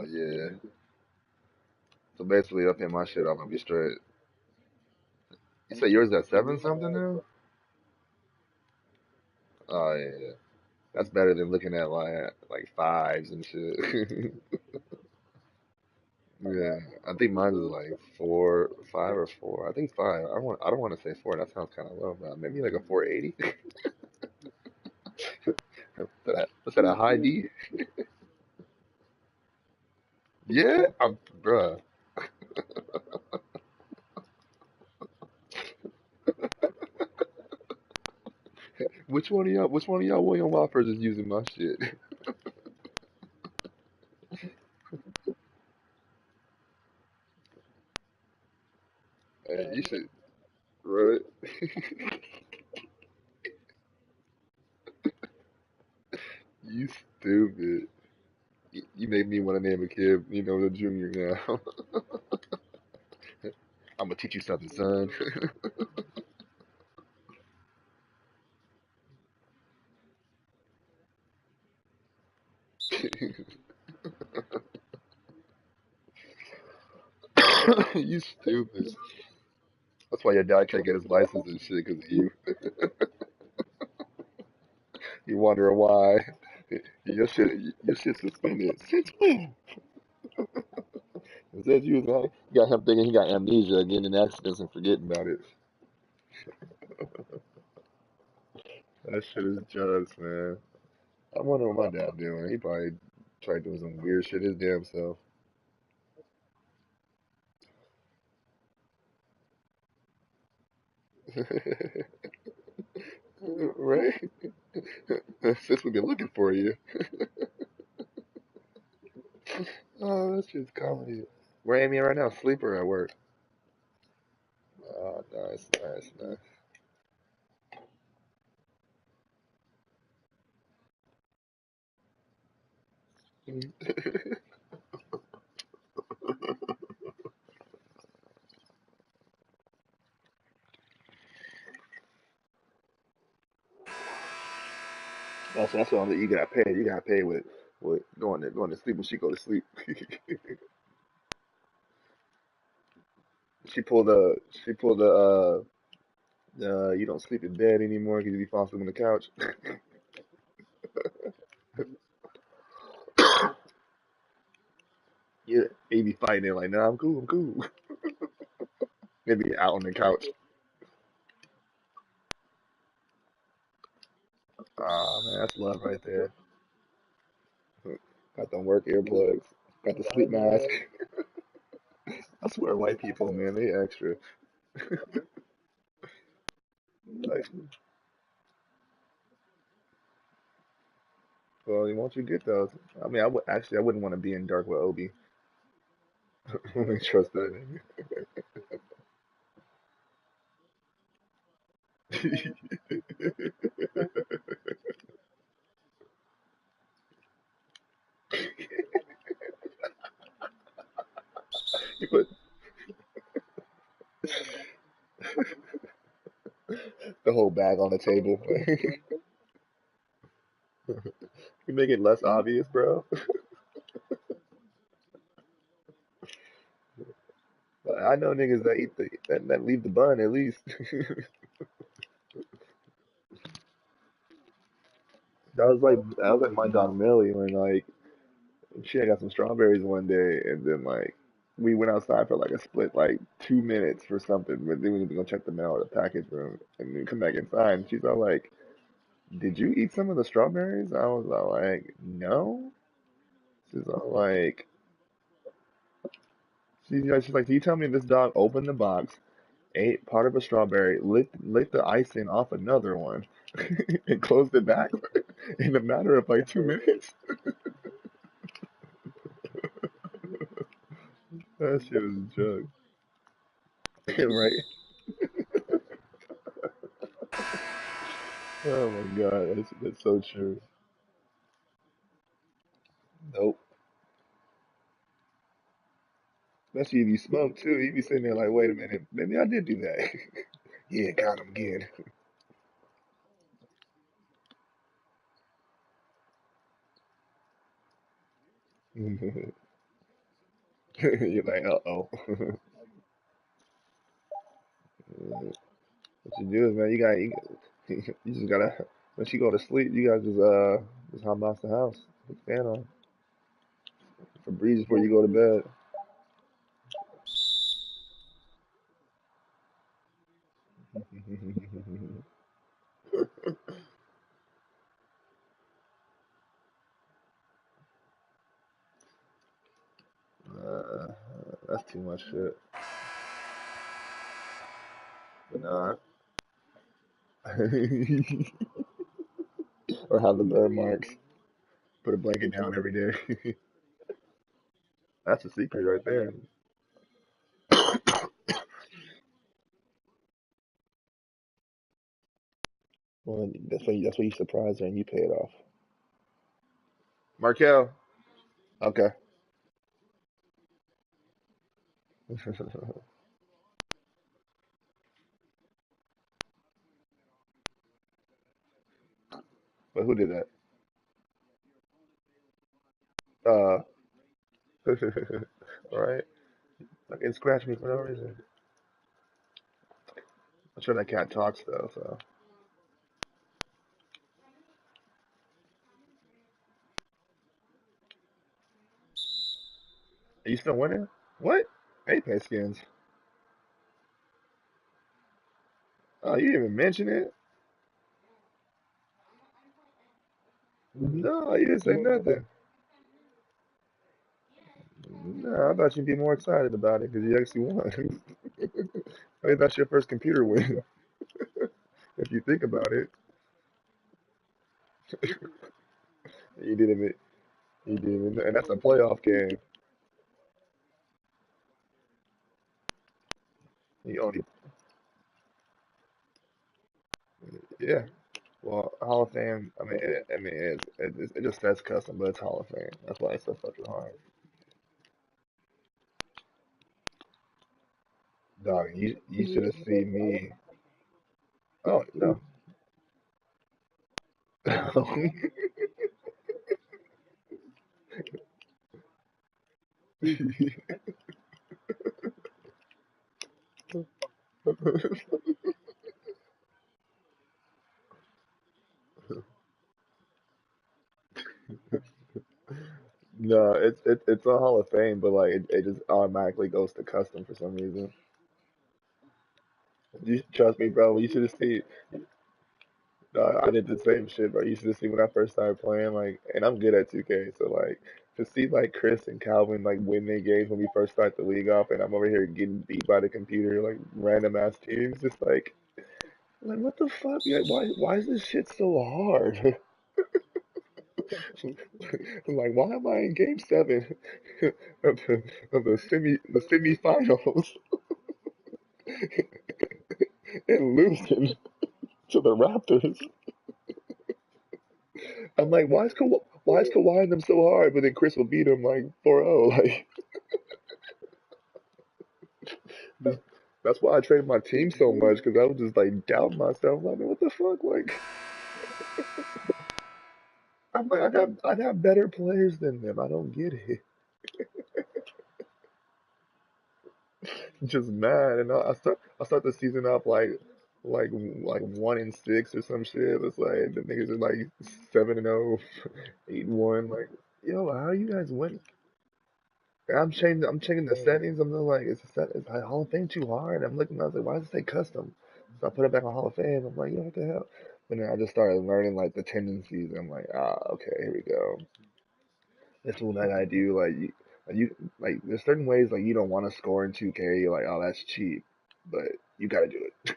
Yeah. So basically, up in my shit, I'm gonna be straight. You say yours at seven something now? Oh yeah, that's better than looking at like fives and shit. Yeah, I think mine is like four, five or four. I think five. I don't want to say four. That sounds kind of low, but maybe like a 480. What's that? A high D? Yeah, bruh. Which one of y'all William Waffers is using my shit? Hey, you should, right? You stupid. You made me want to name a kid, the junior now. I'm gonna teach you something, son. You stupid. That's why your dad can't get his license and shit, because of you. You wondering why. Your shit suspended. Since when? It says you got him thinking he got amnesia, getting in accidents and forgetting about it. That shit is jokes, man. I wonder what my dad doing. He probably tried doing some weird shit his damn self. Right? Since we've been looking for you. Oh, that's just comedy. Where Amy at right now? Sleeper at work. Oh, nice, nice, nice. That's what you got paid. You got paid with going to sleep when she go to sleep. She pulled you don't sleep in bed anymore because you be falling asleep on the couch. Yeah, he be fighting it like, nah, I'm cool, I'm cool. They be out on the couch. Ah man, that's love right there. Got them work earplugs. Got the sleep mask. I swear, white people, man, they extra. Like, well, won't you get those? I mean, I wouldn't want to be in dark with Obi. I wouldn't trust that nigga. You put the whole bag on the table. You make it less obvious, bro. I know niggas that eat that leave the bun at least. That was like my dog Millie when like she had got some strawberries one day and then like we went outside for like a split like 2 minutes for something, but then we went to go check the mail or the package room and then come back inside and she's all like, "Did you eat some of the strawberries?" I was all like, "No." She's all like, she's like, "Can you tell me this dog opened the box, ate part of a strawberry, licked the icing off another one, and closed it back in a matter of like 2 minutes?" That shit was a joke. Right? Oh my god, that's so true. Nope. Especially if you smoke too. You be sitting there like, wait a minute, maybe I did do that. Yeah, got him again. You're like, uh-oh. What you do is, man, you just gotta, when she go to sleep, you gotta just hop out the house, put the fan on, for breeze before you go to bed. uh, that's too much shit. But nah. Or have the burn marks. Put a blanket down every day. That's a secret right there. Well, that's why you surprise her and you pay it off. Markel. Okay. But who did that? Uh, all right. Like it scratched me for no reason. I'm sure that cat talks though. So are you still winning? What? Apex skins. Oh, you didn't even mention it. No, you didn't say nothing. No, I thought you'd be more excited about it because you actually won. I mean, that's your first computer win. If you think about it, you didn't even, you didn't even, and that's a playoff game. You only, yeah. Well, Hall of Fame. It just says custom, but it's Hall of Fame. That's why it's so fucking hard. Dog, you should have seen me. Oh no. No, it's a Hall of Fame, but like it just automatically goes to custom for some reason. You trust me, bro. You should have seen. I did the same shit, bro. You should have seen when I first started playing, like, and I'm good at 2K, so like to see like Chris and Calvin like win their games when we first start the league off, and I'm over here getting beat by the computer, like random ass teams, just like what the fuck? Yeah, why is this shit so hard? I'm like, why am I in game seven of the semifinals and losing to the Raptors? I'm like, why is Kawhi and them so hard? But then Chris will beat him like 4-0. Like this, that's why I traded my team so much because I was just like doubting myself. Like, what the fuck? Like I'm like, I'd have better players than them. I don't get it. Just mad, and I start the season off like 1-6 or some shit. It's like the niggas are like 7-0, 8-1. Like, yo, how you guys win? I'm checking the settings. I'm like, is Hall of Fame too hard? I'm looking. I was like, why does it say custom? So I put it back on Hall of Fame. I'm like, yo, what the hell? And then I just started learning like the tendencies. I'm like, okay, here we go. This is what I gotta do. Like there's certain ways like you don't want to score in 2K. You're like, oh, that's cheap, but you gotta do it,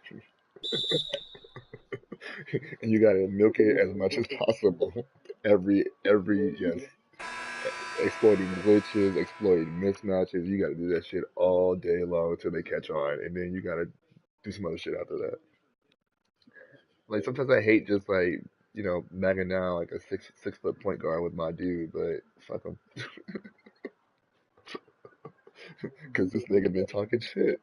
and you gotta milk it as much as possible. Every yes, exploiting glitches, exploiting mismatches. You gotta do that shit all day long until they catch on, and then you gotta do some other shit after that. Like sometimes I hate just like bagging down like a six foot point guard with my dude, but fuck 'em. Because this nigga been talking shit.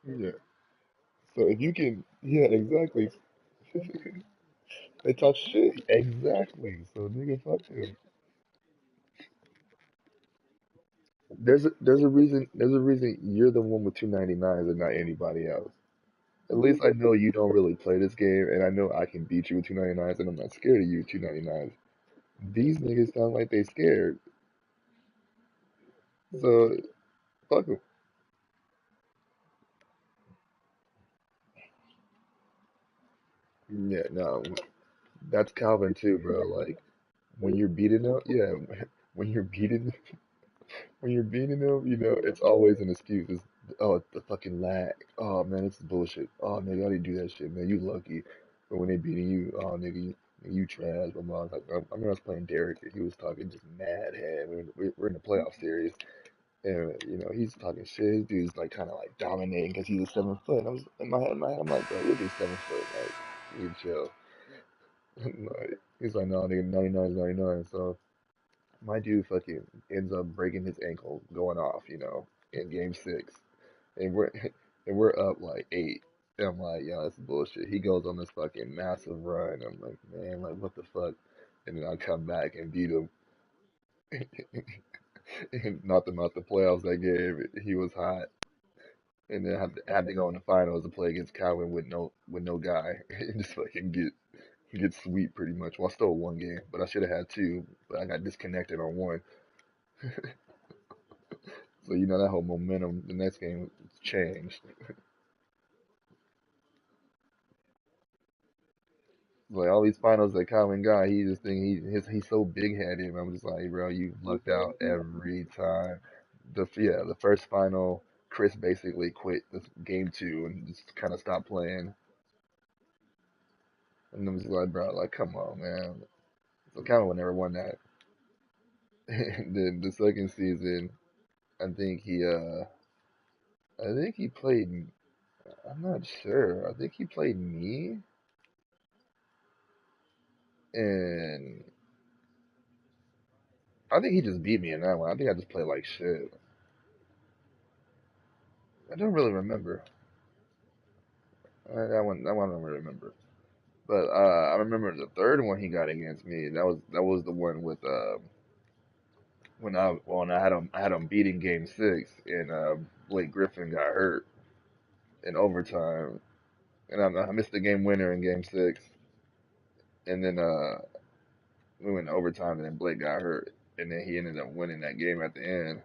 Yeah. So if you can, yeah, exactly. They talk shit. Exactly. So nigga, fuck him. There's a reason you're the one with 299s and not anybody else. At least I know you don't really play this game, and I know I can beat you with 299s, and I'm not scared of you with 299s. These niggas sound like they scared. So fuck them. Yeah, no, that's Calvin too, bro. Like when you're beating up, yeah, when you're beating when you're beating them, it's always an excuse. It's, oh, the fucking lag. Oh man, this is bullshit. Oh nigga, I didn't do that shit, man. You lucky. But when they beating you, oh nigga, you trash. My mom's like, I remember I was playing Derek, and he was talking just mad head. We're in the playoff series, and he's talking shit. His dude's like kind of like dominating because he's a 7 foot. I was in my head, I'm like, bro, you'll be 7 foot. Like, you chill. Like, he's like, no, nigga, 99 is 99. So my dude fucking ends up breaking his ankle going off, in game six. And we're and we're up like eight. And I'm like, yo, that's bullshit. He goes on this fucking massive run. I'm like, man, like what the fuck? And then I come back and beat him and knocked him out the playoffs that game. He was hot. And then had to go in the finals to play against Calvin with no guy and just fucking get sweep pretty much. Well, I still won game, but I should have had two, but I got disconnected on one. So that whole momentum the next game changed. Like all these finals that Calvin got, he just think he's so big headed. I'm just like, bro, you lucked out every time. The first final, Chris basically quit this game two and just kind of stopped playing. And I'm just like, bro, like come on, man. So Calvin would never won that. And then the second season, I think he played. I'm not sure. I think he played me, and I think he just beat me in that one. I think I just played like shit. I don't really remember. That one I don't really remember. But I remember the third one he got against me. That was the one with when I had him beating Game 6 and Blake Griffin got hurt in overtime and I missed the game winner in Game 6 and then we went to overtime and then Blake got hurt and then he ended up winning that game at the end.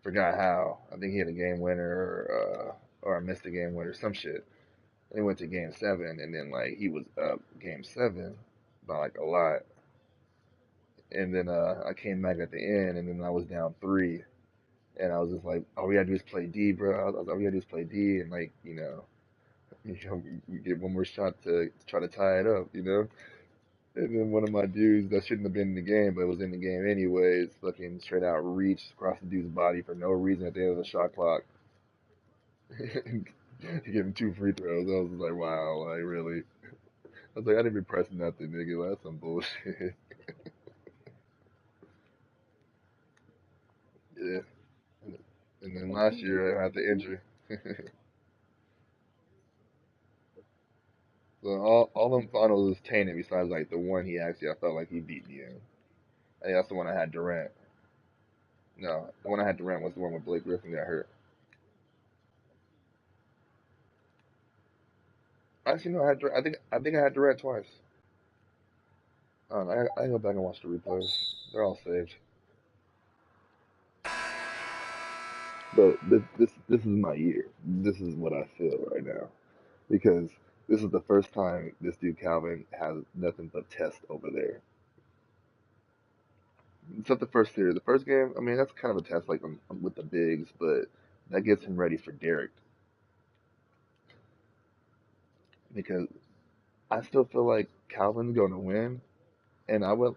Forgot how. I think he had a game winner or I missed a game winner, some shit. They went to Game 7 and then like he was up Game 7 by like a lot. And then I came back at the end, and then I was down three, and I was just like, all we gotta do is play D, bro. All we gotta do is play D, and like, we get one more shot to try to tie it up. And then one of my dudes that shouldn't have been in the game, but was in the game anyways, fucking straight out reached across the dude's body for no reason at the end of the shot clock. He gave him two free throws. I was like, wow, like really. I was like, I didn't even press nothing, nigga. Like, that's some bullshit. Yeah. And then last year I had the injury. So all them finals is tainted besides like the one he actually I felt like he beat me in. I think that's the one I had Durant. No, the one I had Durant was the one where Blake Griffin got hurt. Actually, no, I think I had Durant twice. I don't know. I go back and watch the replays. They're all saved. But this is my year. This is what I feel right now because this is the first time this dude Calvin has nothing but test over there. It's not the first series. The first game, I mean, that's kind of a test like with the bigs, but that gets him ready for Derek because I still feel like Calvin's going to win, and I would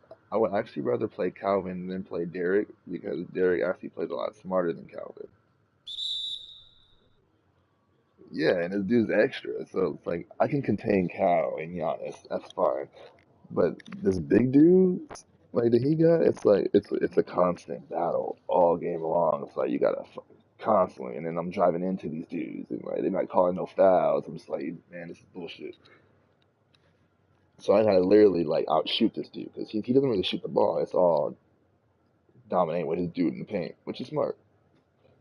actually rather play Calvin than play Derek because Derek actually plays a lot smarter than Calvin. Yeah, and this dude's extra, so it's like I can contain Cal and Giannis. That's fine. But this big dude, like that he got, it's like it's a constant battle all game long. It's like you gotta constantly, and then I'm driving into these dudes, and like they're not calling no fouls. I'm just like, man, this is bullshit. So I gotta literally like outshoot this dude because he doesn't really shoot the ball. It's all dominate with his dude in the paint, which is smart.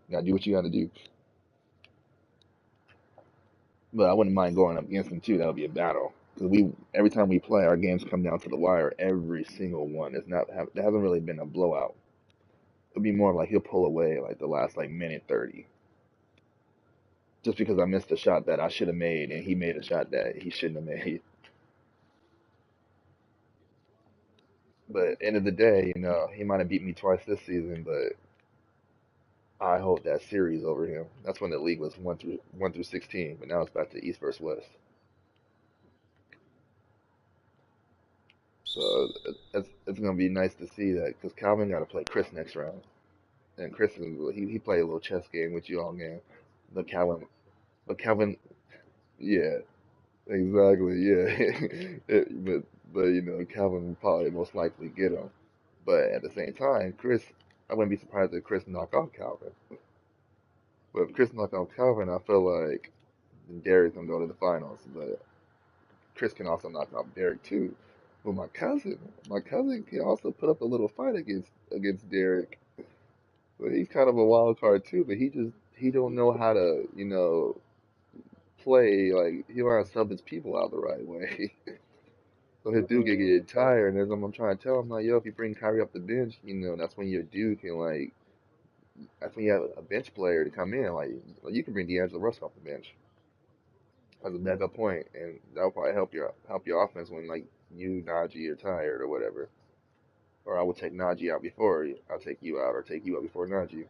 You gotta do what you gotta do. But I wouldn't mind going up against him too. That would be a battle. Because we every time we play, our games come down to the wire. Every single one. It's not there hasn't really been a blowout. It'll be more like he'll pull away like the last like minute 30, just because I missed a shot that I should have made and he made a shot that he shouldn't have made. But end of the day, he might have beat me twice this season, but I hold that series over him. That's when the league was one through 16, but now it's back to East versus West. So it's gonna be nice to see that because Calvin got to play Chris next round, and Chris he played a little chess game with you all game. But Calvin, yeah, exactly, yeah. But Calvin will probably most likely get him. But at the same time, I wouldn't be surprised if Chris knock off Calvin. But if Chris knock off Calvin, I feel like Derek's gonna go to the finals. But Chris can also knock off Derek too. But my cousin can also put up a little fight against Derek. But he's kind of a wild card too. But he don't know how to play like he don't know how to sub his people out the right way. So his dude get tired, and as I'm trying to tell him like, yo, if you bring Kyrie up the bench, that's when your dude can like that's when you have a bench player to come in. Like you can bring D'Angelo Russell off the bench as a backup point, and that'll probably help your offense when like you Najee are tired or whatever. Or I would take Najee out before I'll take you out, or take you out before Najee.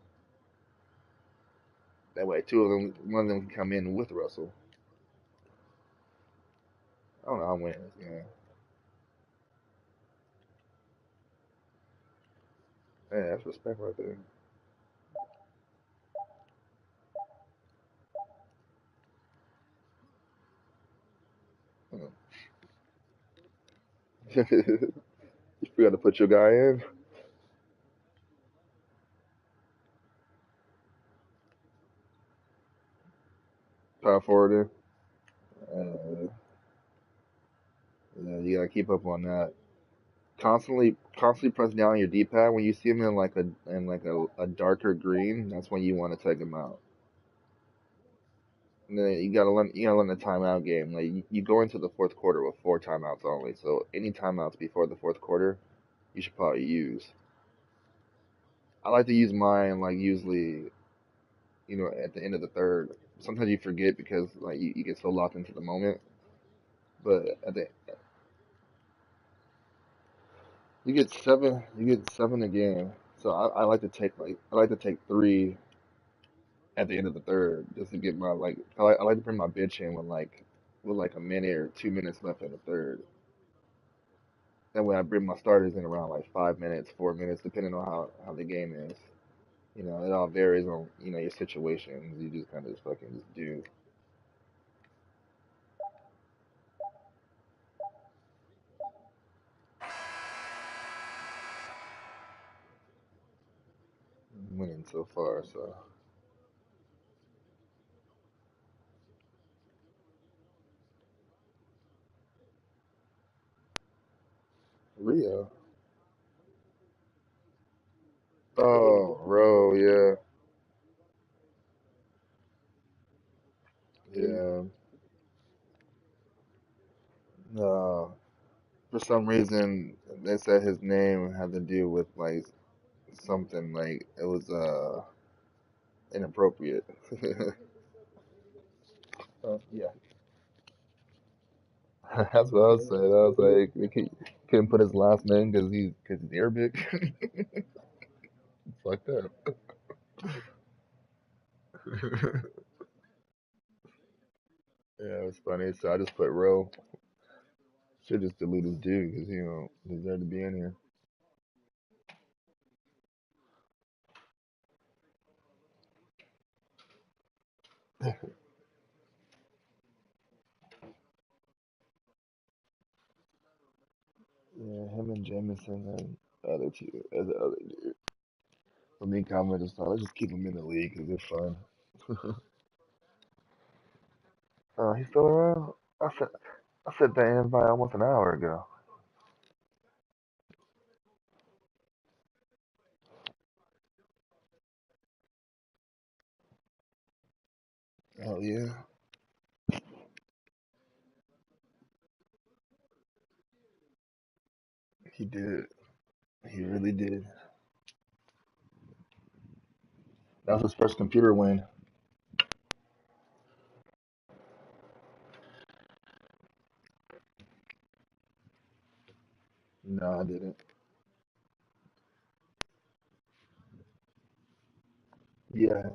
That way, one of them can come in with Russell. I don't know. I'm winning this game. Yeah, that's respect right there. You forgot to put your guy in. Power forward in. Yeah, you gotta keep up on that. Constantly press down your D-pad when you see him in like a darker green. That's when you want to take him out. And then you gotta learn the timeout game. Like you go into the fourth quarter with four timeouts only. So any timeouts before the fourth quarter, you should probably use. I like to use mine like usually, at the end of the third. Sometimes you forget because like you get so locked into the moment. But you get seven a game. So I like to take three at the end of the third just to get my like I like to bring my bench in with like a minute or 2 minutes left in the third. That way I bring my starters in around like 5 minutes, 4 minutes, depending on how the game is. It all varies on your situations. You just kind of just fucking just do. Winning so far, so Rio. Oh, Ro, yeah, yeah. No, for some reason they said his name had to do with like something like it was inappropriate. Yeah, that's what I was saying. I was like, he couldn't put his last name because he's Arabic. It's like that. Yeah, it's funny. So I just put Ro. Should just delete his dude because he don't deserve to be in here. Yeah, him and Jamison and the other two, the other dude. For me, Conway just thought, let's just keep him in the league because they're fun. He's still around? I sent that invite almost an hour ago. Oh yeah, he did. He really did. That was his first computer win. No, I didn't. Yeah,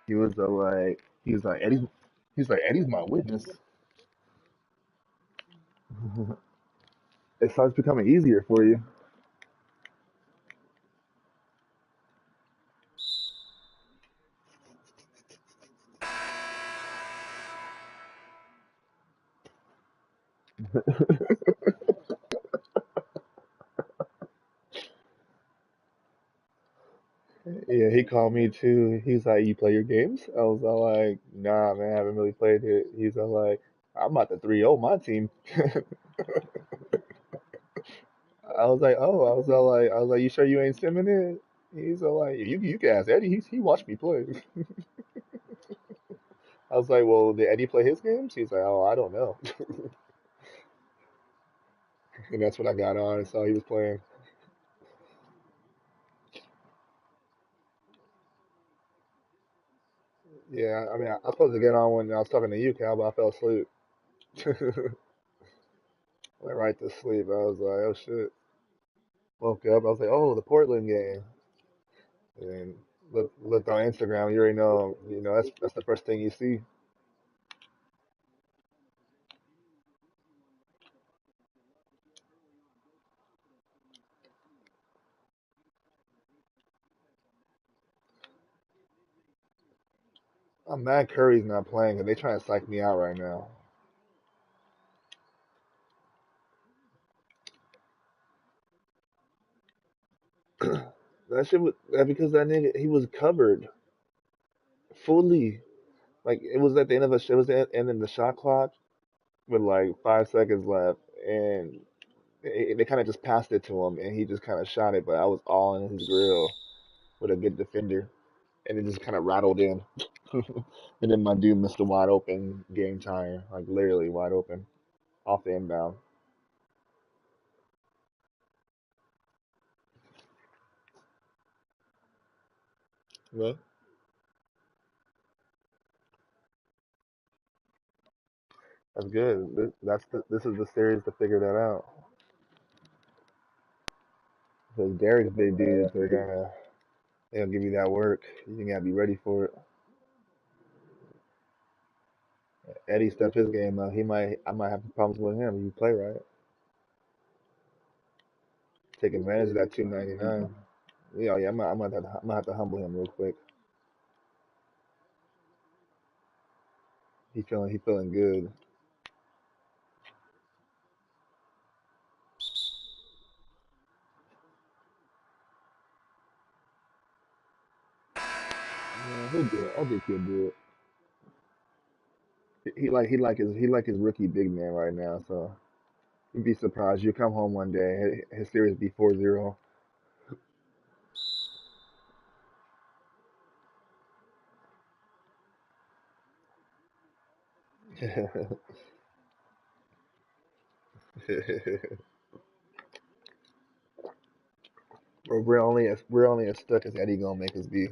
he was like Eddie's my witness. It starts becoming easier for you. Yeah, he called me too. He's like, "You play your games?" I was all like, "Nah, man, I haven't really played it." He's all like, "I'm about to 3-0 my team." I was like, "You sure you ain't simming it?" He's all like, "You can ask Eddie. He watched me play." I was like, "Well, did Eddie play his games?" He's like, "Oh, I don't know." And that's when I got on and saw he was playing. Yeah, I mean, I was supposed to get on when I was talking to you, Cal, but I fell asleep. Went right to sleep. I was like, "Oh shit." Woke up. I was like, "Oh, the Portland game." And looked on Instagram. You already know. That's the first thing you see. I'm mad Curry's not playing, and they trying to psych me out right now. That shit was that because that nigga he was covered fully. Like it was at the end of a shit. It was the end of the shot clock with like 5 seconds left, and they kind of just passed it to him, and he just kind of shot it. But I was all in his grill with a good defender, and it just kind of rattled in. And then my dude missed a wide open game tire, like literally wide open off the inbound. Well, that's good. This is the series to figure that out. Because Derek's big dudes, they're gonna give you that work. You gotta be ready for it. Eddie stepped his game up. I might have problems with him. You play right, take advantage of that 299. Yeah, I'm gonna have to humble him real quick. He feeling good. Yeah, he'll do it. I think he'll do it. He like his rookie big man right now. So you'd be surprised. You come home one day, his series be 4-0. We're only as stuck as Eddie gonna make us be.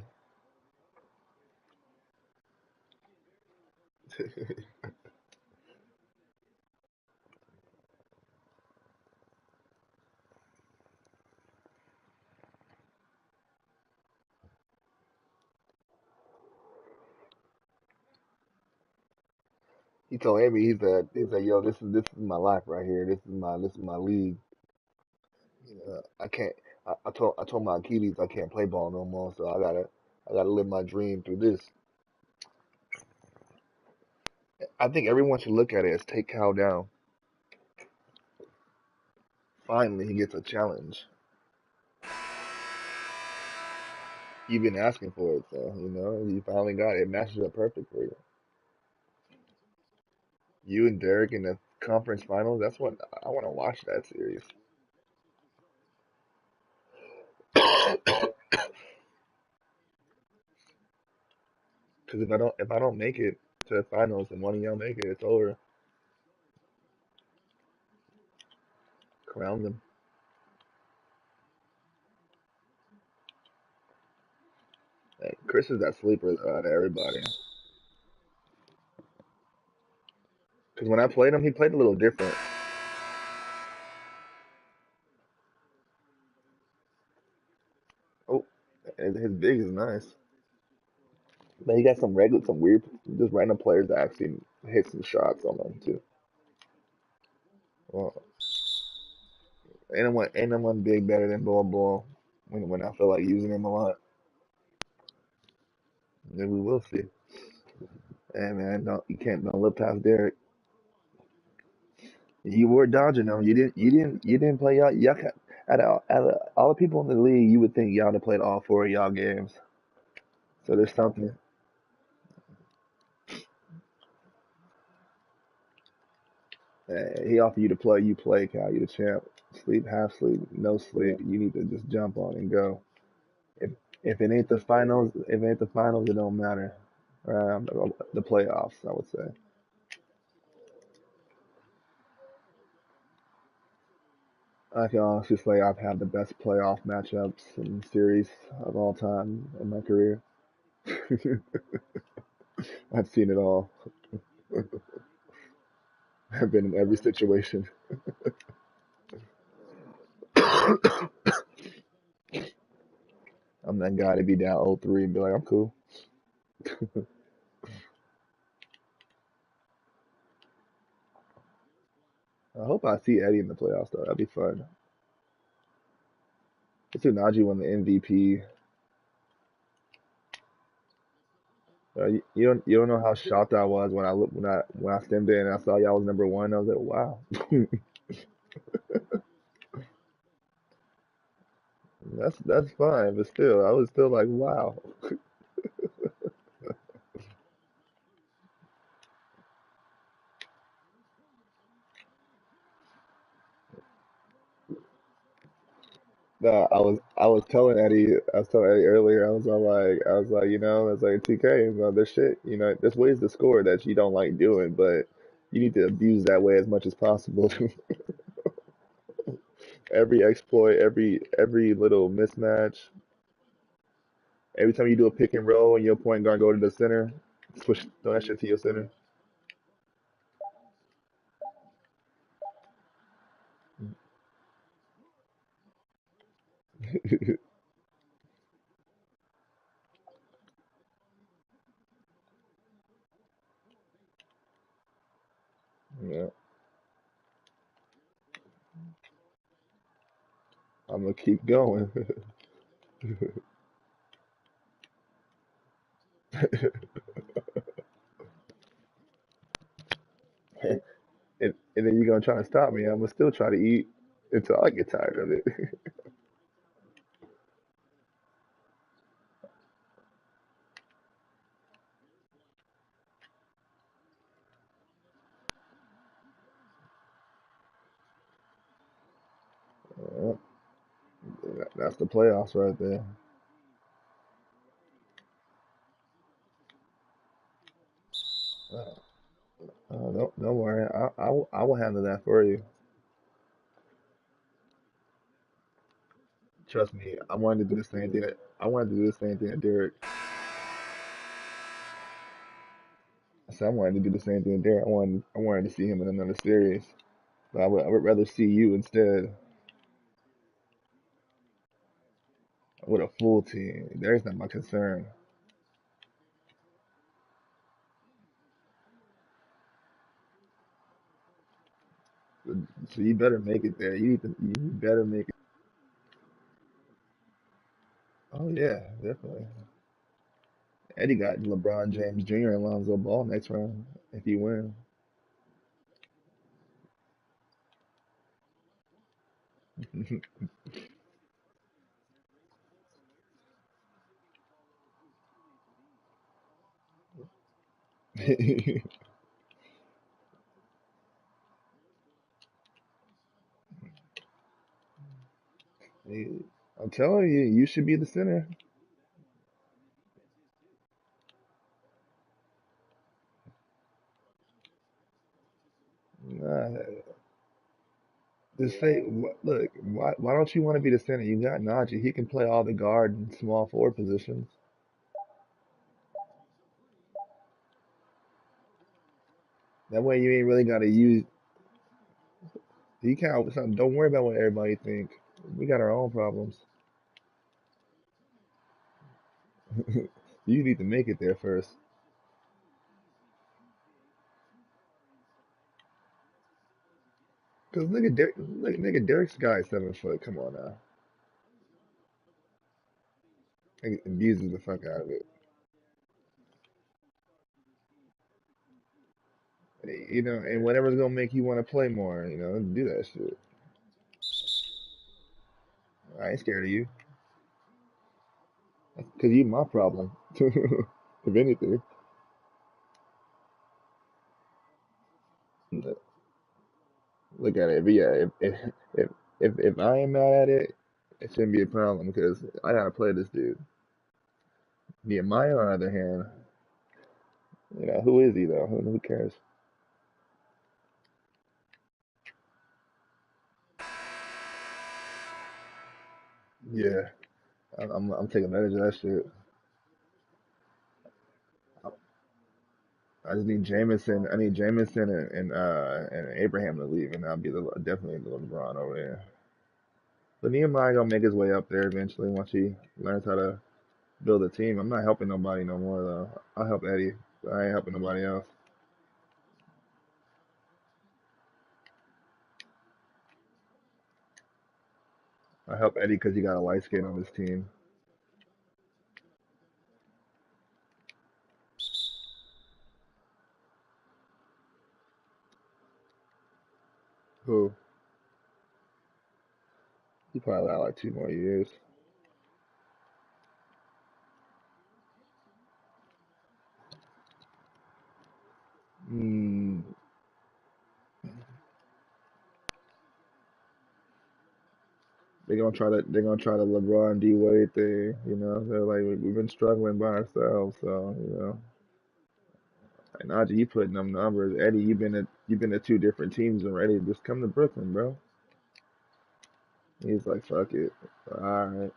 He told Amy, he's like, yo, this is my life right here. This is my league. I can't. I told my Achilles I can't play ball no more, so I gotta live my dream through this. I think everyone should look at it as take Cal down. Finally, he gets a challenge. You've been asking for it, so you finally got it. It matches up perfect for you. You and Derek in the conference finals. That's what I want to watch that series. Because if I don't make it to the finals and one of y'all make it, it's over. Crown them. Hey, Chris is that sleeper out of everybody. Because when I played him, he played a little different. Oh, his big is nice. But he got some weird, just random players that actually hit some shots on them too. Well, ain't no one big better than Ball Ball when I feel like using him a lot. Then we will see. Hey man, don't look past Derek. You were dodging them. You didn't play y'all. Out of all the people in the league, you would think y'all have played all four of y'all games. So there's something. He offered you to play. You play, Cal. You the champ. Sleep, half sleep, no sleep. You need to just jump on and go. If if it ain't the finals, it don't matter. The playoffs, I would say. I can honestly say I've had the best playoff matchups and series of all time in my career. I've seen it all. I've been in every situation. I'm that guy to be down 0-3 and be like, I'm cool. I hope I see Eddie in the playoffs though. That'd be fun. It's who Najee won the MVP. You don't know how shocked I was when I looked when I stemmed in and I saw y'all was number one. I was like, wow. That's fine, but still, I was still like, wow. I was telling Eddie earlier. I was like, I was like, TK, there's shit, there's ways to score that you don't like doing, but you need to abuse that way as much as possible. Every exploit, every little mismatch, every time you do a pick and roll and your point guard go to the center, switch throw that shit to your center. Yeah, I'm gonna keep going. And then you're gonna try to stop me. I'm gonna still try to eat until I get tired of it. Uh, that's the playoffs right there. Don't worry. I will handle that for you. Trust me. I wanted to do the same thing that Derek. I said I wanted to do the same thing that Derek. I wanted to see him in another series. But I would rather see you instead with a full team. There's not my concern. So you better make it there. You better make it. Oh yeah, definitely. Eddie got LeBron James Jr. and Lonzo Ball next round if you win. I'm telling you, you should be the center. Nah, just say, look, why don't you want to be the center? You got Najee. He can play all the guard and small forward positions. That way you ain't really got to use. You can't. Don't worry about what everybody think. We got our own problems. You need to make it there first. Cause look at Derek, nigga, Derek's guy is 7 foot. Come on now, he abuses the fuck out of it. You know, and whatever's gonna make you want to play more, you know, do that shit. I ain't scared of you, cause you my problem. If anything, look at it. But yeah, if I am mad at it, it shouldn't be a problem because I gotta play this dude. Nehemiah, on the other hand, you know, who is he though? Who cares? Yeah, I'm taking advantage of that shit. I just need Jameson. I need Jameson and Abraham to leave, and I'll be definitely the LeBron over there. But Nehemiah gonna make his way up there eventually once he learns how to build a team. I'm not helping nobody no more though. I'll help Eddie, but I ain't helping nobody else. I help Eddie because he got a light skin on his team. Who he probably got like 2 more years. Mm, they're gonna try to LeBron D Wade thing. You know, they're like we've been struggling by ourselves, so you know. And Najee, you putting them numbers. Eddie, you've been to 2 different teams already. Just come to Brooklyn, bro. He's like, fuck it. All right.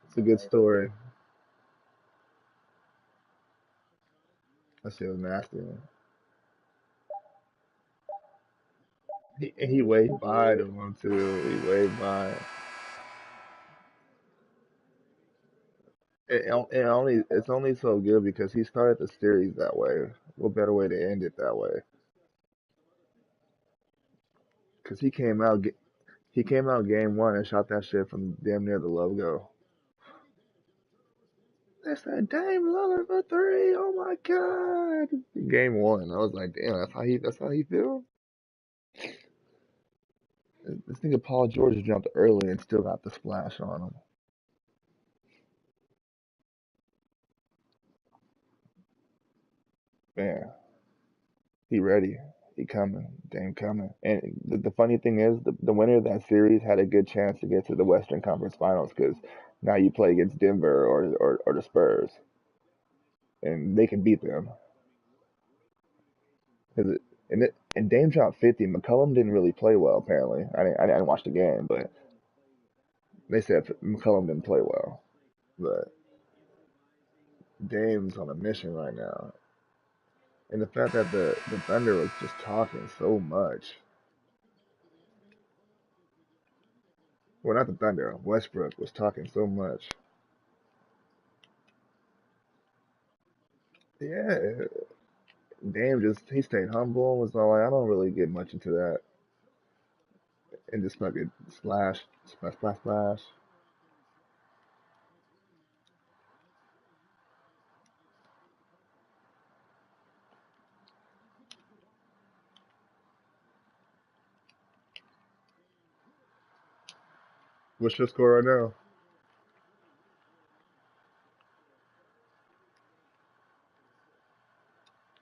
It's a good story. That shit was nasty, man. He waved by the one too. He waved by. It's only so good because he started the series that way. What better way to end it that way? Because he came out game one and shot that shit from damn near the logo. They said Dame Lillard for three. Oh my god! Game one, I was like, damn, that's how he feel. This nigga Paul George jumped early and still got the splash on him. Man, he ready. He coming. Dame coming. And the funny thing is, the winner of that series had a good chance to get to the Western Conference Finals because now you play against Denver or the Spurs, and they can beat them. Cause and Dame dropped 50. McCollum didn't really play well apparently. I didn't watch the game, but they said McCollum didn't play well. But Dame's on a mission right now, and the fact that the Thunder was just talking so much. Well, not the Thunder. Westbrook was talking so much. Yeah, Dame just he stayed humble. Was all like, I don't really get much into that, and just fucking splash, splash, splash, splash. What's your score right now?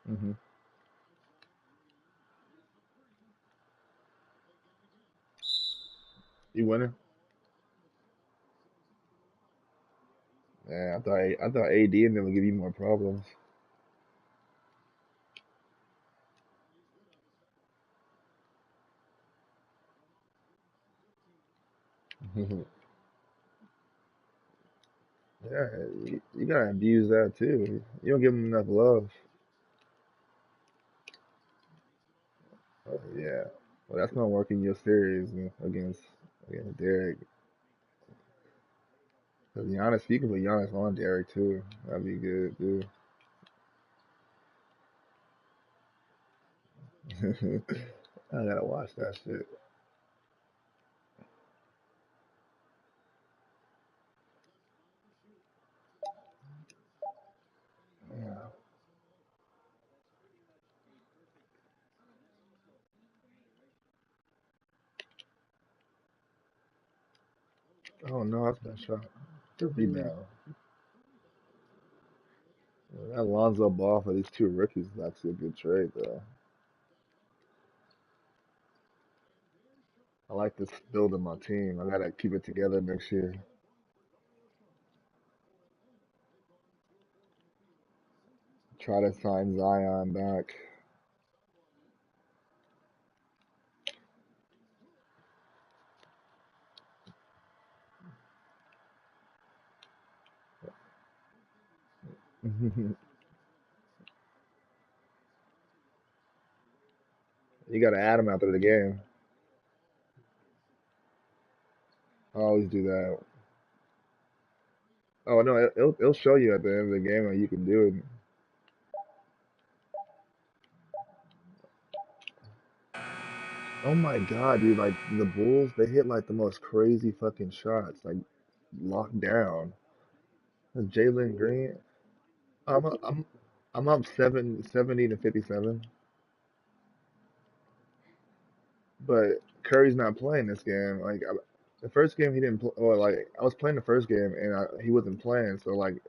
Hmm. You winning? Yeah, I thought AD and them would give you more problems. Yeah, you gotta abuse that too. You don't give them enough love. Yeah, well, that's gonna work in your series against Derek. Cause Giannis, you can put Giannis on Derek too. That'd be good too. I gotta watch that shit. Yeah. Oh no, that's been shot. Good rebound. That Lonzo Ball for these two rookies is actually a good trade though. I like this building my team. I gotta keep it together next year. Try to sign Zion back. You gotta add him after the game. I always do that. Oh no, it'll show you at the end of the game that you can do it. Oh my God, dude! Like the Bulls, they hit like the most crazy fucking shots, like locked down. Jalen Green, I'm up 70 to 57, but Curry's not playing this game. The first game he didn't play, or like I was playing the first game and he wasn't playing, so like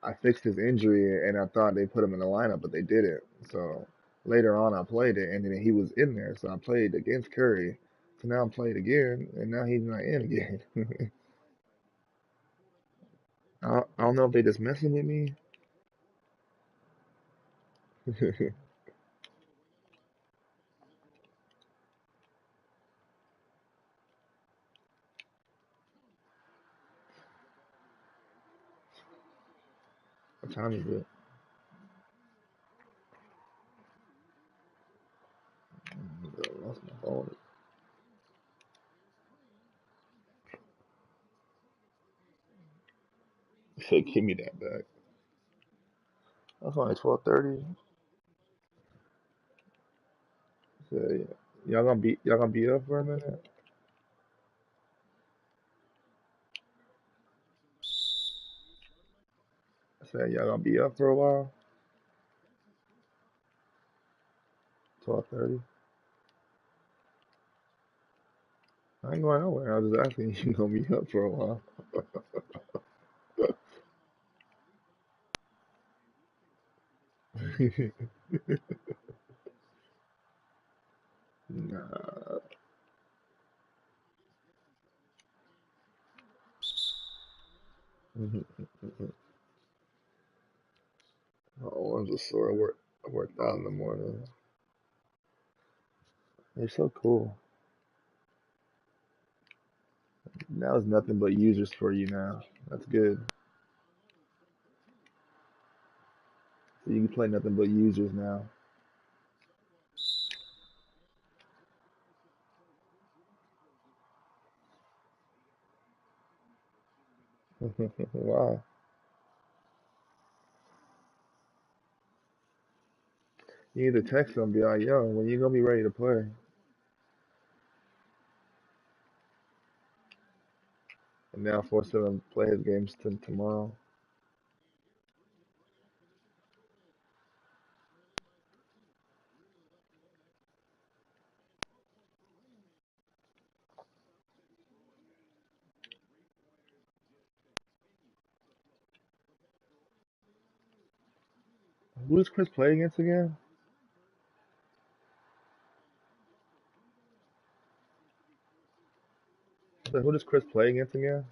I fixed his injury and I thought they put him in the lineup, but they didn't. So later on I played it and then he was in there, so I played against Curry. So now I'm playing again and now he's not in again. I don't know if they just messing with me. What time is it? I lost my phone. He said, "Give me that back." That's only 12:30. So, y'all gonna be up for a minute? I said y'all gonna be up for a while. 12:30. I ain't going nowhere. I was just asking you gonna be up for a while. Nah. My arms are sore. I worked out in the morning. They're so cool. Now it's nothing but users for you now. That's good. So you can play nothing but users now. Wow. You need to text them, be like, yo, when you gonna be ready to play? And now force him to play his games tomorrow. Who does Chris play against again? Who does Chris play against again?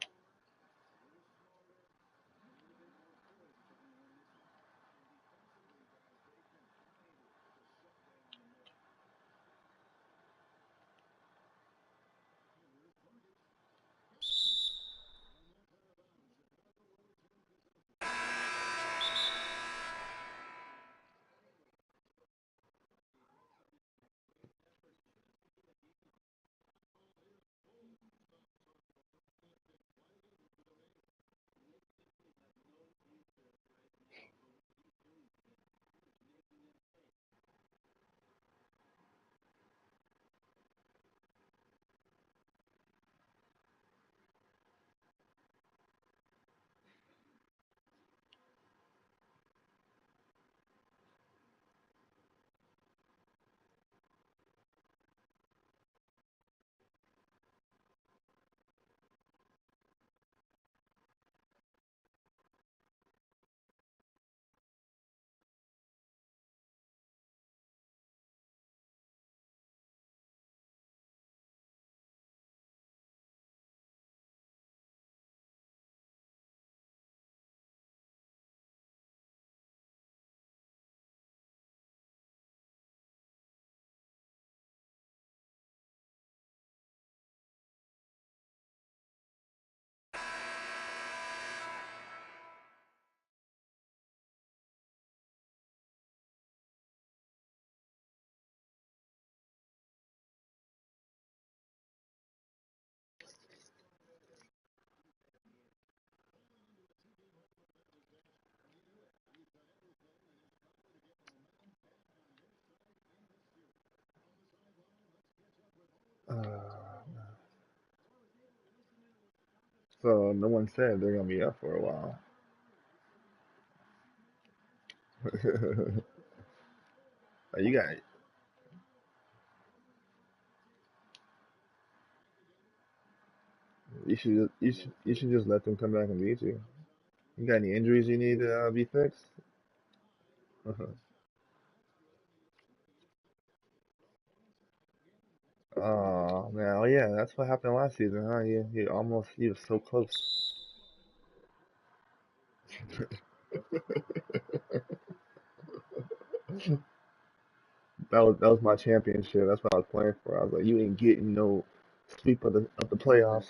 So no one said they're gonna be up for a while. You got you should just let them come back and beat you. You got any injuries you need to be fixed? Oh man, oh yeah, that's what happened last season, huh? You were so close. That was my championship. That's what I was playing for. I was like, you ain't getting no sweep of the playoffs.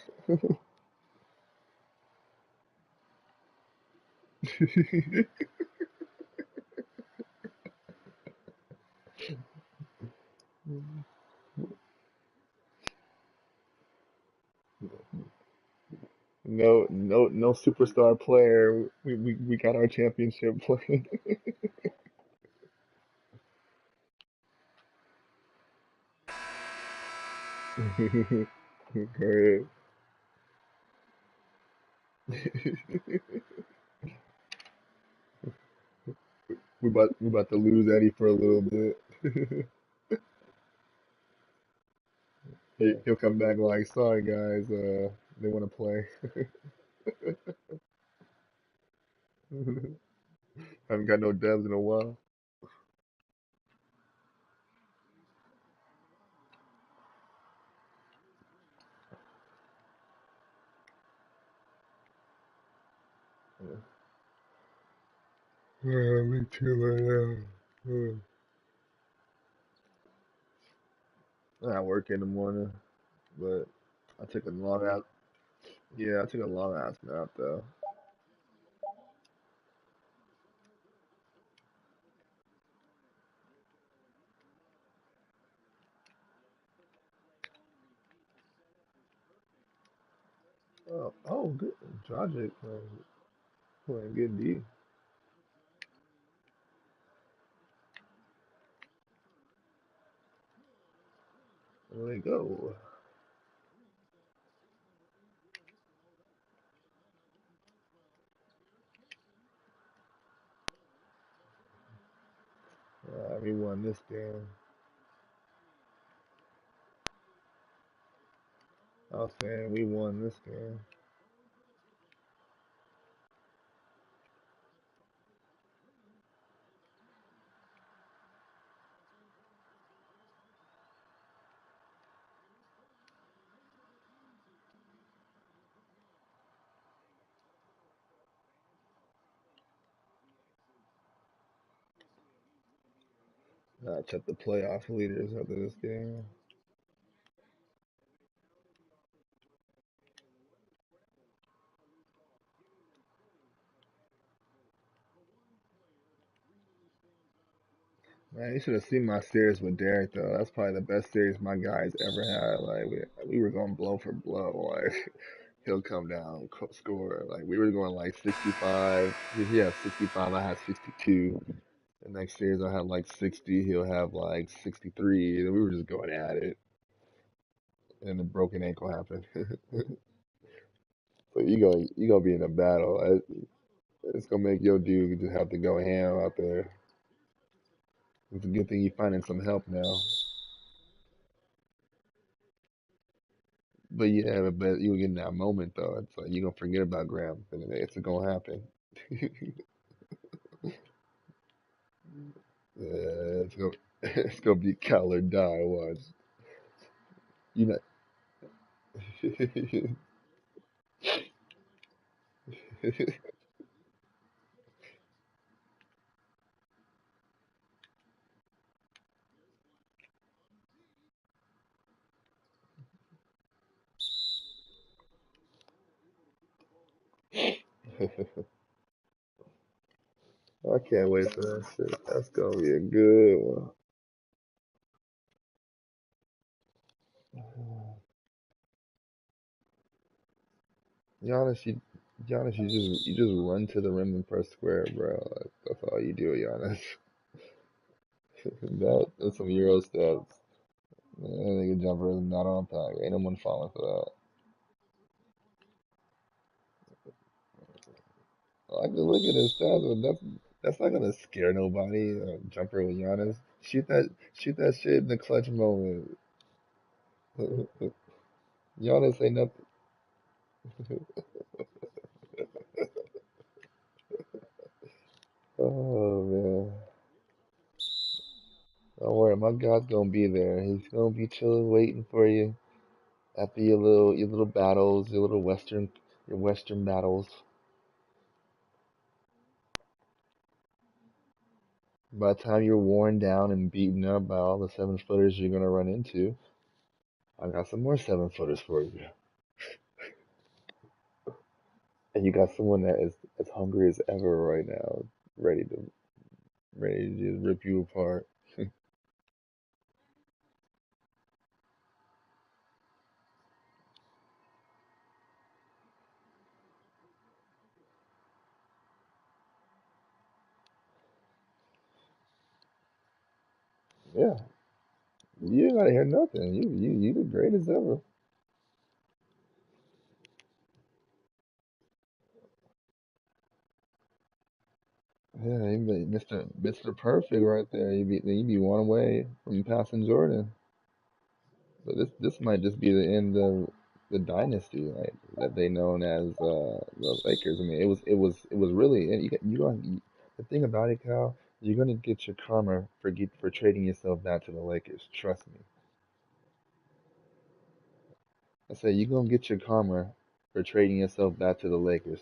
No superstar player. We got our championship playing. Great. We about to lose Eddie for a little bit. He'll come back like, sorry guys, they want to play. Haven't got no dubs in a while. Yeah, me too, man. I work in the morning, but I took a long out. Yeah, I took a long ass nap though. Oh, good. Dragic playing good D. There we go. We won this game. I was saying we won this game. I check the playoff leaders after this game. Man, you should have seen my series with Derek though. That's probably the best series my guys ever had. Like we were going blow for blow. Like he'll come down, score. Like we were going like 65. He had 65. I had 62. The next series I had like 60. He'll have like 63. And we were just going at it. And the broken ankle happened. So you gonna be in a battle. It's gonna make your dude just have to go ham out there. It's a good thing you finding some help now. But yeah, but you get in that moment though. It's like you gonna forget about Graham, and it's gonna happen. Yeah, it's gonna it's gonna be Cal or die. Watch. You know. I can't wait for that shit. That's gonna be a good one. Giannis, you just run to the rim and press square, bro. That's all you do, Giannis. That's some Euro stats. That nigga jumper is not on time. Ain't no one falling for that. I can look at his stats, but that's not gonna scare nobody. Jumper with Giannis. Shoot that shit in the clutch moment. Giannis ain't nothing. Oh man, don't worry, my God's gonna be there. He's gonna be chilling, waiting for you after your little battles, your Western battles. By the time you're worn down and beaten up by all the 7 footers you're gonna run into, I got some more 7 footers for you. And you got someone that is as hungry as ever right now, ready to ready to just rip you apart. Yeah, you ain't gotta hear nothing. You the greatest ever. Yeah, you be Mr. Perfect right there. You be one away from passing Jordan. But this might just be the end of the dynasty, like that they known as the Lakers. I mean, it was really you going the thing about it, Cal, you're gonna get your karma for trading yourself back to the Lakers. Trust me. I say you're gonna get your karma for trading yourself back to the Lakers.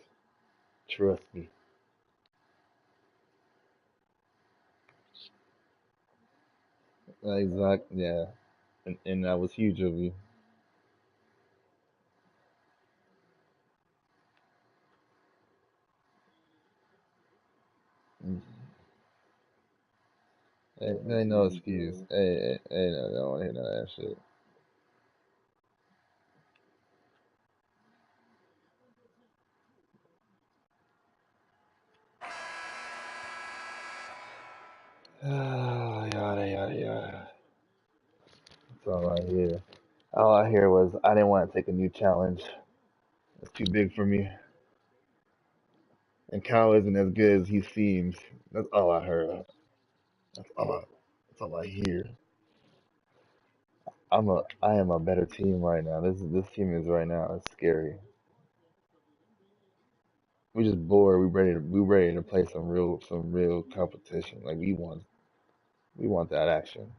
Trust me. Exactly. Yeah, and that was huge of you. Mm. Ain't no excuse. Hey, no, I don't want to hear none of that shit. Ah, yada yada yada. That's all I hear. All I hear was I didn't want to take a new challenge. It's too big for me. And Kyle isn't as good as he seems. That's all I heard. That's all I hear. I am a better team right now. This team is right now. It's scary. We just bored. We ready to play some real competition. Like we want that action.